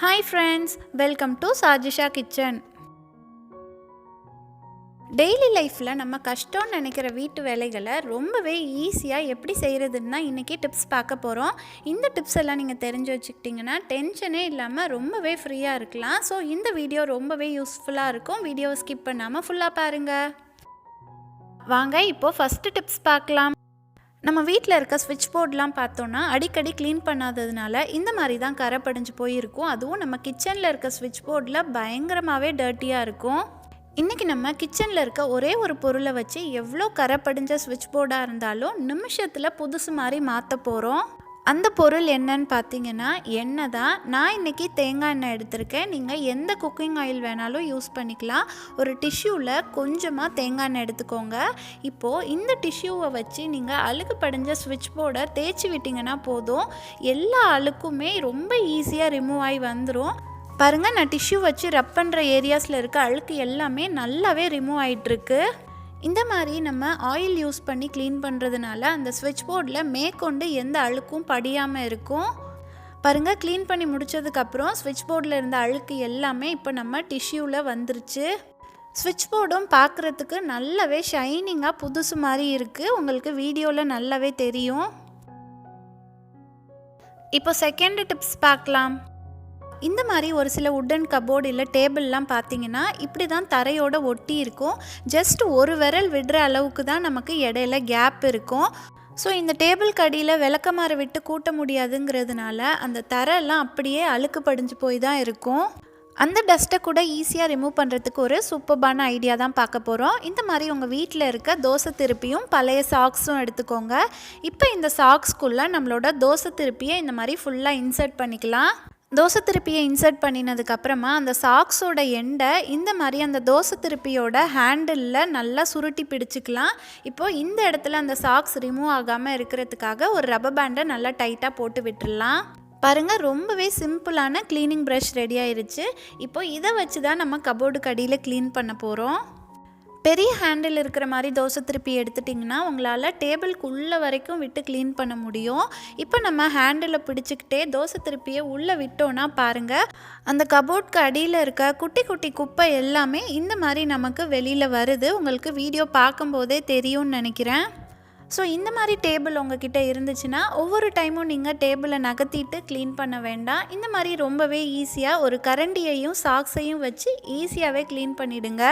Hi friends, welcome to SajishaKitchen. Daily லைஃப்பில் நம்ம கஷ்டம்னு நினைக்கிற வீட்டு வேலைகளை ரொம்பவே ஈஸியாக எப்படி செய்கிறதுன்னு தான் இன்றைக்கி டிப்ஸ் பார்க்க போகிறோம். இந்த டிப்ஸ் எல்லாம் நீங்கள் தெரிஞ்சு வச்சுக்கிட்டிங்கன்னா டென்ஷனே இல்லாமல் ரொம்பவே ஃப்ரீயாக இருக்கலாம். ஸோ இந்த வீடியோ ரொம்பவே யூஸ்ஃபுல்லாக இருக்கும். வீடியோவை ஸ்கிப் பண்ணாமல் ஃபுல்லாக பாருங்கள். வாங்க இப்போது ஃபஸ்ட்டு டிப்ஸ் பார்க்கலாம். நம்ம வீட்டில் இருக்க ஸ்விட்ச் போர்டெலாம் பார்த்தோன்னா அடிக்கடி க்ளீன் பண்ணாததுனால இந்த மாதிரி தான் கரை படிஞ்சு போயிருக்கும். அதுவும் நம்ம கிச்சனில் இருக்க ஸ்விட்ச் போர்டில் பயங்கரமாகவே டர்ட்டியாக இருக்கும். இன்றைக்கி நம்ம கிச்சனில் இருக்க ஒரே ஒரு பொருளை வச்சு எவ்வளோ கரை படிஞ்ச ஸ்விட்ச் போர்டாக இருந்தாலும் நிமிஷத்தில் புதுசு மாதிரி மாற்ற போகிறோம். அந்த பொருள் என்னன்னு பார்த்தீங்கன்னா எண்ணெய் தான். நான் இன்றைக்கி தேங்காய் எண்ணெய் எடுத்திருக்கேன். நீங்கள் எந்த குக்கிங் ஆயில் வேணாலும் யூஸ் பண்ணிக்கலாம். ஒரு டிஷ்யூவில் கொஞ்சமாக தேங்காய் எண்ணெய் எடுத்துக்கோங்க. இப்போது இந்த டிஷ்யூவை வச்சு நீங்கள் அழுக்கு படிஞ்ச ஸ்விட்ச் போர்டை தேய்ச்சி விட்டிங்கன்னா போதும். எல்லா அழுக்குமே ரொம்ப ஈஸியாக ரிமூவ் ஆகி வந்துடும். பாருங்கள், நான் டிஷ்யூ வச்சு ரப் பண்ணுற ஏரியாஸில் இருக்க அழுக்கு எல்லாமே நல்லாவே ரிமூவ் ஆகிட்டுருக்கு. இந்த மாதிரி நம்ம ஆயில் யூஸ் பண்ணி க்ளீன் பண்ணுறதுனால அந்த ஸ்விட்ச் போர்டில் மேற்கொண்டு எந்த அழுக்கும் படியாமல் இருக்கும். பாருங்கள், க்ளீன் பண்ணி முடித்ததுக்கப்புறம் ஸ்விட்ச் போர்டில் இருந்த அழுக்கு எல்லாமே இப்போ நம்ம டிஷ்யூவில் வந்துருச்சு. ஸ்விட்ச் போர்டும் பார்க்குறதுக்கு நல்லாவே ஷைனிங்காக புதுசு மாதிரி இருக்குது. உங்களுக்கு வீடியோவில் நல்லாவே தெரியும். இப்போ செகண்ட் டிப்ஸ் பார்க்கலாம். இந்த மாதிரி ஒரு சில உட்டன் கபோர்டு இல்லை டேபிள்லாம் பார்த்தீங்கன்னா இப்படி தான் தரையோடு ஒட்டி இருக்கும். ஜஸ்ட் ஒரு விரல் விடுற அளவுக்கு தான் நமக்கு இடையில கேப் இருக்கும். ஸோ இந்த டேபிளுக்கு அடியில் விளக்கமாற விட்டு கூட்ட முடியாதுங்கிறதுனால அந்த தரையெல்லாம் அப்படியே அழுக்கு படிஞ்சு போய் தான் இருக்கும். அந்த டஸ்ட்டை கூட ஈஸியாக ரிமூவ் பண்ணுறதுக்கு ஒரு சூப்பர்பான ஐடியா தான் பார்க்க போகிறோம். இந்த மாதிரி உங்கள் வீட்டில் இருக்க தோசை திருப்பியும் பழைய சாக்ஸும் எடுத்துக்கோங்க. இப்போ இந்த சாக்ஸ்குள்ளே நம்மளோட தோசை திருப்பியை இந்த மாதிரி ஃபுல்லாக இன்சர்ட் பண்ணிக்கலாம். தோசை திருப்பியை இன்சர்ட் பண்ணினதுக்கப்புறமா அந்த சாக்ஸோட எண்டை இந்த மாதிரி அந்த தோசை திருப்பியோட ஹேண்டிலில் நல்லா சுருட்டி பிடிச்சிக்கலாம். இப்போது இந்த இடத்துல அந்த சாக்ஸ் ரிமூவ் ஆகாமல் இருக்கிறதுக்காக ஒரு ரப்பர் பேண்டை நல்லா டைட்டாக போட்டு விட்டுடலாம். பாருங்கள், ரொம்பவே சிம்பிளான க்ளீனிங் ப்ரஷ் ரெடி ஆயிடுச்சு. இப்போ இதை வச்சு தான் நம்ம கபோர்டுக்கு அடியில் க்ளீன் பண்ண போகிறோம். பெரிய ஹேண்டில் இருக்கிற மாதிரி தோசை திருப்பி எடுத்துட்டிங்கன்னா உங்களால் டேபிளுக்கு உள்ளே வரைக்கும் விட்டு க்ளீன் பண்ண முடியும். இப்போ நம்ம ஹேண்டில் பிடிச்சிக்கிட்டே தோசை திருப்பியை உள்ளே விட்டோன்னா பாருங்கள், அந்த கபோர்டுக்கு அடியில் இருக்க குட்டி குட்டி குப்பை எல்லாமே இந்த மாதிரி நமக்கு வெளியில் வருது. உங்களுக்கு வீடியோ பார்க்கும்போதே தெரியும்னு நினைக்கிறேன். ஸோ இந்த மாதிரி டேபிள் உங்ககிட்ட இருந்துச்சுன்னா ஒவ்வொரு டைமும் நீங்கள் டேபிளை நகர்த்திட்டு க்ளீன் பண்ண வேண்டாம். இந்த மாதிரி ரொம்பவே ஈஸியாக ஒரு கரண்டியையும் சாக்ஸையும் வச்சு ஈஸியாகவே க்ளீன் பண்ணிவிடுங்க.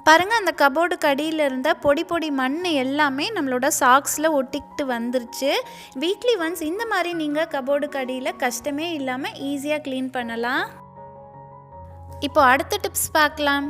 பாருங்கள், அந்த கபோர்டுக்கு அடியில் இருந்த பொடி பொடி மண் எல்லாமே நம்மளோட சாக்ஸில் ஒட்டிக்கிட்டு வந்துருச்சு. வீக்லி ஒன்ஸ் இந்த மாதிரி நீங்கள் கபோர்டுக்கு அடியில் கஷ்டமே இல்லாமல் ஈஸியாக க்ளீன் பண்ணலாம். இப்போ அடுத்த டிப்ஸ் பார்க்கலாம்.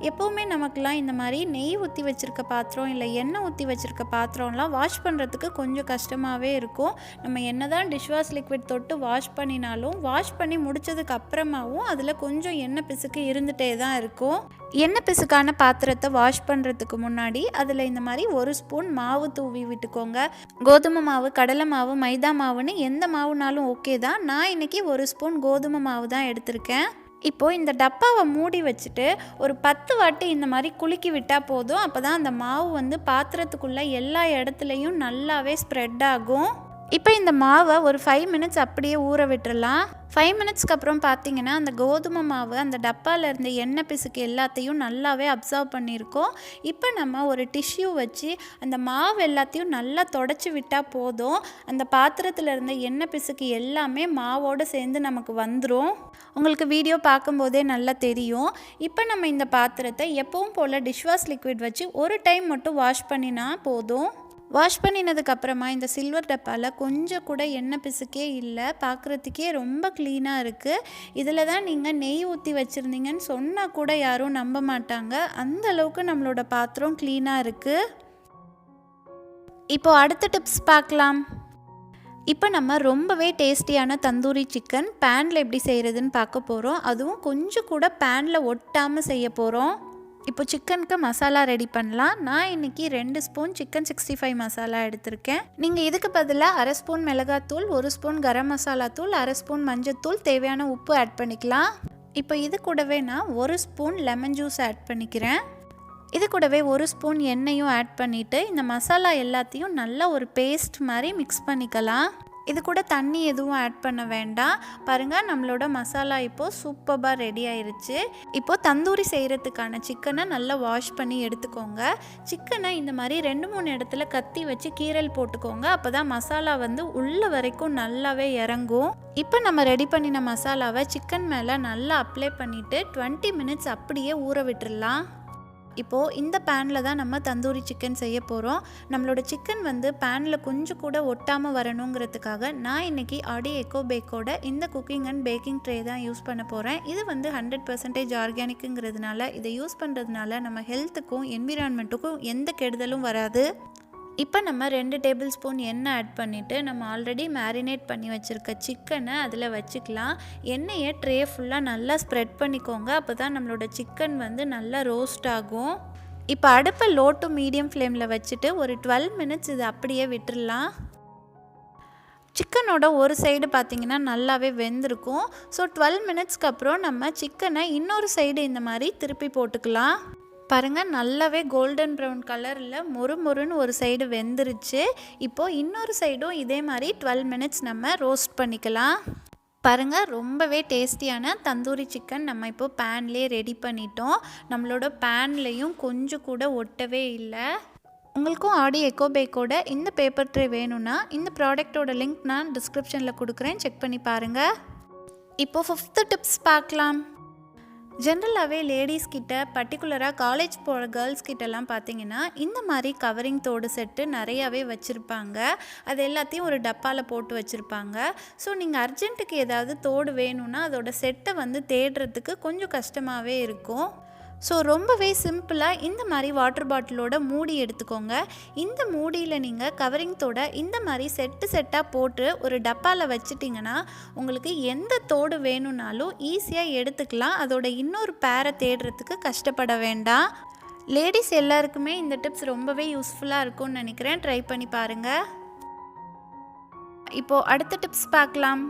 எப்போவுமே நமக்குலாம் இந்த மாதிரி நெய் ஊற்றி வச்சுருக்க பாத்திரம் இல்லை எண்ணெய் ஊற்றி வச்சுருக்க பாத்திரம்லாம் வாஷ் பண்ணுறதுக்கு கொஞ்சம் கஷ்டமாகவே இருக்கும். நம்ம என்ன தான் டிஷ்வாஷ் லிக்விட் தொட்டு வாஷ் பண்ணினாலும் வாஷ் பண்ணி முடித்ததுக்கு அப்புறமாவும் அதில் கொஞ்சம் எண்ணெய் பிசுக்கு இருந்துகிட்டே தான் இருக்கும். எண்ணெய் பிசுக்கான பாத்திரத்தை வாஷ் பண்ணுறதுக்கு முன்னாடி அதில் இந்த மாதிரி ஒரு ஸ்பூன் மாவு தூவி விட்டுக்கோங்க. கோதுமை மாவு, கடலை மாவு, மைதா மாவுன்னு எந்த மாவுனாலும் ஓகே தான். நான் இன்றைக்கி ஒரு ஸ்பூன் கோதுமை மாவு தான் எடுத்திருக்கேன். இப்போது இந்த டப்பாவை மூடி வச்சுட்டு ஒரு 10 வாட்டி இந்த மாதிரி குலுக்கி விட்டால் போதும். அப்போ தான் அந்த மாவு பாத்திரத்துக்குள்ளே எல்லா இடத்துலையும் நல்லாவே ஸ்ப்ரெட் ஆகும். இப்போ இந்த மாவை ஒரு 5 மினிட்ஸ் அப்படியே ஊற விட்டுறலாம். 5 மினிட்ஸ்க்கு அப்புறம் பார்த்தீங்கன்னா அந்த கோதுமை மாவு அந்த டப்பாவில் இருந்த எண்ணெய் பிசுக்கு எல்லாத்தையும் நல்லாவே அப்சர்வ் பண்ணியிருக்கோம். இப்போ நம்ம ஒரு டிஷ்யூ வச்சு அந்த மாவு எல்லாத்தையும் நல்லா தொடச்சி விட்டால் போதும். அந்த பாத்திரத்தில் இருந்த எண்ணெய் பிசுக்கு எல்லாமே மாவோடு சேர்ந்து நமக்கு வந்துடும். உங்களுக்கு வீடியோ பார்க்கும்போதே நல்லா தெரியும். இப்போ நம்ம இந்த பாத்திரத்தை எப்பவும் போல் டிஷ்வாஷ் லிக்விட் வச்சு ஒரு டைம் மட்டும் வாஷ் பண்ணினா போதும். வாஷ் பண்ணினதுக்கப்புறமா இந்த சில்வர் டப்பாவில் கொஞ்சம் கூட எண்ணெய் பிசுக்கே இல்லை. பார்க்குறதுக்கே ரொம்ப க்ளீனாக இருக்குது. இதில் தான் நீங்கள் நெய் ஊற்றி வச்சுருந்தீங்கன்னு சொன்னால் கூட யாரும் நம்ப மாட்டாங்க. அந்த அளவுக்கு நம்மளோட பாத்திரம் க்ளீனாக இருக்குது. இப்போது அடுத்த டிப்ஸ் பார்க்கலாம். இப்போ நம்ம ரொம்பவே டேஸ்டியான தந்தூரி சிக்கன் பேனில் எப்படி செய்கிறதுன்னு பார்க்க போகிறோம். அதுவும் கொஞ்சம் கூட பேனில் ஒட்டாமல் செய்ய போகிறோம். இப்போ சிக்கனுக்கு மசாலா ரெடி பண்ணலாம். நான் இன்றைக்கி 2 ஸ்பூன் சிக்கன் 65 மசாலா எடுத்திருக்கேன். நீங்கள் இதுக்கு பதிலாக 1/2 ஸ்பூன் மிளகாத்தூள், 1 ஸ்பூன் கரம் மசாலா தூள், 1/2 ஸ்பூன் மஞ்சத்தூள், தேவையான உப்பு ஆட் பண்ணிக்கலாம். இப்போ இது கூடவே நான் 1 ஸ்பூன் லெமன் ஜூஸ் ஆட் பண்ணிக்கிறேன். இது கூடவே 1 ஸ்பூன் எண்ணெயும் ஆட் பண்ணிவிட்டு இந்த மசாலா எல்லாத்தையும் நல்லா ஒரு பேஸ்ட் மாதிரி மிக்ஸ் பண்ணிக்கலாம். இது கூட தண்ணி எதுவும் ஆட் பண்ண வேண்டாம். பாருங்கள், நம்மளோட மசாலா இப்போது சூப்பராக ரெடி ஆயிருச்சு. இப்போது தந்தூரி செய்கிறதுக்கான சிக்கனை நல்லா வாஷ் பண்ணி எடுத்துக்கோங்க. சிக்கனை இந்த மாதிரி 2-3 இடத்துல கத்தி வச்சு கீரல் போட்டுக்கோங்க. அப்போ தான் மசாலா வந்து உள்ள வரைக்கும் நல்லாவே இறங்கும். இப்போ நம்ம ரெடி பண்ணின மசாலாவை சிக்கன் மேலே நல்லா அப்ளை பண்ணிவிட்டு 20 மினிட்ஸ் அப்படியே ஊற விட்டுடலாம். இப்போது இந்த பேனில் தான் நம்ம தந்தூரி சிக்கன் செய்ய போகிறோம். நம்மளோட சிக்கன் வந்து பேனில் கொஞ்சம் கூட ஒட்டாமல் வரணுங்கிறதுக்காக நான் இன்றைக்கி ஆடி எக்கோ பேக்கோட இந்த குக்கிங் அண்ட் பேக்கிங் ட்ரே தான் யூஸ் பண்ண போகிறேன். இது வந்து 100% ஆர்கானிக்குங்கிறதுனால இதை யூஸ் பண்ணுறதுனால நம்ம ஹெல்த்துக்கும் என்விரான்மெண்ட்டுக்கும் எந்த கெடுதலும் வராது. இப்போ நம்ம 2 டேபிள் ஸ்பூன் எண்ணெய் ஆட் பண்ணிவிட்டு நம்ம ஆல்ரெடி மேரினேட் பண்ணி வச்சுருக்க சிக்கனை அதில் வச்சுக்கலாம். எண்ணெயை ட்ரே ஃபுல்லாக நல்லா ஸ்ப்ரெட் பண்ணிக்கோங்க. அப்போ தான் நம்மளோட சிக்கன் வந்து நல்லா ரோஸ்ட் ஆகும். இப்போ அடுப்பை லோ டு மீடியம் ஃப்ளேமில் வச்சுட்டு ஒரு 12 மினிட்ஸ் இது அப்படியே விட்டுடலாம். சிக்கனோட ஒரு சைடு பார்த்திங்கன்னா நல்லாவே வெந்திருக்கும். ஸோ 12 மினிட்ஸ்க்கு அப்புறம் நம்ம சிக்கனை இன்னொரு சைடு இந்த மாதிரி திருப்பி போட்டுக்கலாம். பாருங்கள், நல்லாவே கோல்டன் ப்ரௌன் கலரில் மொறுன்னு ஒரு சைடு வெந்துருச்சு. இப்போது இன்னொரு சைடும் இதே மாதிரி 12 மினிட்ஸ் நம்ம ரோஸ்ட் பண்ணிக்கலாம். பாருங்கள், ரொம்பவே டேஸ்டியான தந்தூரி சிக்கன் நம்ம இப்போது பேன்லேயே ரெடி பண்ணிட்டோம். நம்மளோட பேன்லேயும் கொஞ்சம் கூட ஒட்டவே இல்லை. உங்களுக்கும் ஆடி எக்கோ பேக்கோட இந்த பேப்பர் ட்ரே வேணும்னா இந்த ப்ராடக்டோட லிங்க் நான் டிஸ்கிரிப்ஷனில் கொடுக்குறேன், செக் பண்ணி பாருங்கள். இப்போது 5th டிப்ஸ் பார்க்கலாம். ஜென்ரலாகவே லேடிஸ் கிட்ட, பர்டிகுலராக காலேஜ் போகிற கேர்ள்ஸ் கிட்டலாம் பார்த்திங்கன்னா இந்த மாதிரி கவரிங் தோடு செட்டு நிறையாவே வச்சுருப்பாங்க. அது எல்லாத்தையும் ஒரு டப்பாவில் போட்டு வச்சுருப்பாங்க. ஸோ நீங்கள் அர்ஜென்ட்டுக்கு ஏதாவது தோடு வேணும்னா அதோட செட்டை வந்து தேடுறதுக்கு கொஞ்சம் கஷ்டமாகவே இருக்கும். ஸோ ரொம்பவே சிம்பிளாக இந்த மாதிரி வாட்டர் பாட்டிலோட மூடி எடுத்துக்கோங்க. இந்த மூடியில் நீங்கள் கவரிங்தோட இந்த மாதிரி செட்டாக போட்டு ஒரு டப்பாவில் வச்சிட்டிங்கன்னா உங்களுக்கு எந்த தோடு வேணும்னாலும் ஈஸியாக எடுத்துக்கலாம். அதோட இன்னொரு பேரை தேடுறதுக்கு கஷ்டப்பட வேண்டாம். லேடிஸ் எல்லாருக்குமே இந்த டிப்ஸ் ரொம்பவே யூஸ்ஃபுல்லாக இருக்கும்னு நினைக்கிறேன். ட்ரை பண்ணி பாருங்கள். இப்போது அடுத்த டிப்ஸ் பார்க்கலாம்.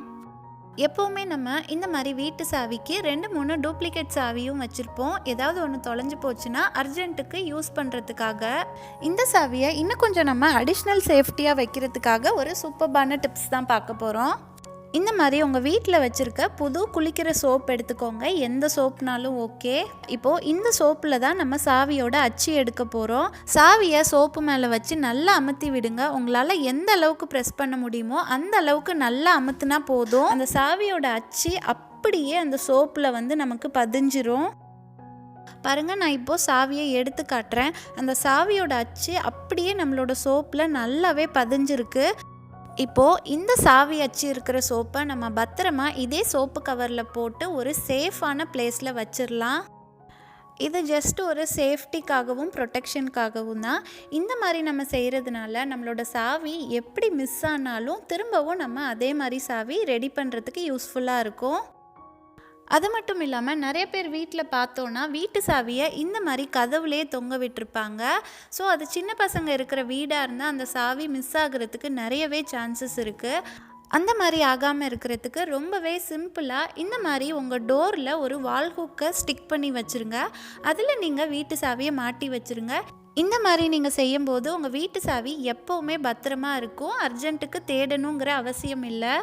எப்போவுமே நம்ம இந்த மாதிரி வீட்டு சாவிக்கு 2-3 டூப்ளிகேட் சாவியும் வச்சுருப்போம். ஏதாவது ஒன்று தொலைஞ்சு போச்சுன்னா அர்ஜென்ட்டுக்கு யூஸ் பண்ணுறதுக்காக. இந்த சாவியை இன்னும் கொஞ்சம் நம்ம அடிஷ்னல் சேஃப்டியாக வைக்கிறதுக்காக ஒரு சூப்பர்பான டிப்ஸ் தான் பார்க்க போகிறோம். இந்த மாதிரி உங்கள் வீட்டில் வச்சுருக்க புது குளிக்கிற சோப் எடுத்துக்கோங்க. எந்த சோப்னாலும் ஓகே. இப்போது இந்த சோப்பில் தான் நம்ம சாவியோட அச்சு எடுக்க போகிறோம். சாவியை சோப்பு மேலே வச்சு நல்லா அமுத்தி விடுங்க. உங்களால் எந்த அளவுக்கு ப்ரெஸ் பண்ண முடியுமோ அந்த அளவுக்கு நல்லா அமுத்துனா போதும். அந்த சாவியோட அச்சு அப்படியே அந்த சோப்பில் வந்து நமக்கு பதிஞ்சிரும். பாருங்கள், நான் இப்போது சாவியை எடுத்து காட்டுறேன். அந்த சாவியோட அச்சு அப்படியே நம்மளோட சோப்பில் நல்லாவே பதிஞ்சிருக்கு. இப்போது இந்த சாவி அச்சு இருக்கிற சோப்பை நம்ம பத்திரமா இதே சோப்பு கவரில் போட்டு ஒரு சேஃபான பிளேஸில் வச்சிடலாம். இது ஜஸ்ட் ஒரு சேஃப்டிக்காகவும் ப்ரொடெக்ஷனுக்காகவும் தான். இந்த மாதிரி நம்ம செய்கிறதுனால நம்மளோட சாவி எப்படி மிஸ் ஆனாலும் திரும்பவும் நம்ம அதே மாதிரி சாவி ரெடி பண்ணுறதுக்கு யூஸ்ஃபுல்லாக இருக்கும். அது மட்டும் இல்லாமல் நிறைய பேர் வீட்டில் பார்த்தோன்னா வீட்டு சாவியை இந்த மாதிரி கதவுலேயே தொங்க விட்டுருப்பாங்க. ஸோ அது சின்ன பசங்க இருக்கிற வீடாக இருந்தால் அந்த சாவி மிஸ் ஆகிறதுக்கு நிறையவே சான்சஸ் இருக்குது. அந்த மாதிரி ஆகாமல் இருக்கிறதுக்கு ரொம்பவே சிம்பிளாக இந்த மாதிரி உங்கள் டோரில் ஒரு வால் ஹூக்கை ஸ்டிக் பண்ணி வச்சுருங்க. அதில் நீங்கள் வீட்டு சாவியை மாட்டி வச்சுருங்க. இந்த மாதிரி நீங்கள் செய்யும்போது உங்கள் வீட்டு சாவி எப்போவுமே பத்திரமா இருக்கும். அர்ஜென்ட்டுக்கு தேடணுங்கிற அவசியம் இல்லை.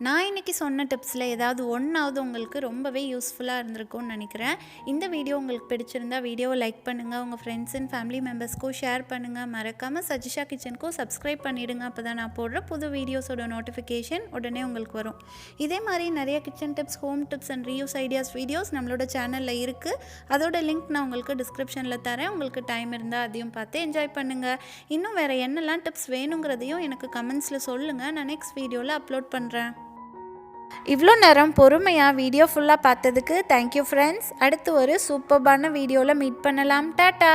நான் இன்றைக்கி சொன்ன டிப்ஸில் ஏதாவது ஒன்றாவது உங்களுக்கு ரொம்பவே யூஸ்ஃபுல்லாக இருந்திருக்கும்னு நினைக்கிறேன். இந்த வீடியோ உங்களுக்கு பிடிச்சிருந்தா வீடியோவை லைக் பண்ணுங்கள், உங்கள் ஃப்ரெண்ட்ஸ் அண்ட் ஃபேமிலி மெம்பர்ஸ்க்கும் ஷேர் பண்ணுங்கள். மறக்காமல் சஜிஷா கிச்சனுக்கும் சப்ஸ்கிரைப் பண்ணிவிடுங்க. அப்போ தான் நான் போடுற புது வீடியோஸோட நோட்டிஃபிகேஷன் உடனே உங்களுக்கு வரும். இதே மாதிரி நிறைய kitchen tips, home tips and reuse ideas videos நம்மளோட சேனலில் இருக்குது. அதோட லிங்க் நான் உங்களுக்கு டிஸ்கிரிப்ஷனில் தரேன். உங்களுக்கு டைம் இருந்தால் அதையும் பார்த்து என்ஜாய் பண்ணுங்கள். இன்னும் வேறு என்னெல்லாம் டிப்ஸ் வேணுங்கிறதையும் எனக்கு கமெண்ட்ஸில் சொல்லுங்கள். நான் நெக்ஸ்ட் வீடியோவில் அப்லோட் பண்ணுறேன். இவ்வளோ நேரம் பொறுமையாக வீடியோ ஃபுல்லாக பார்த்ததுக்கு தேங்க்யூ ஃப்ரெண்ட்ஸ். அடுத்து ஒரு சூப்பர்பான வீடியோவில் மீட் பண்ணலாம். டாட்டா.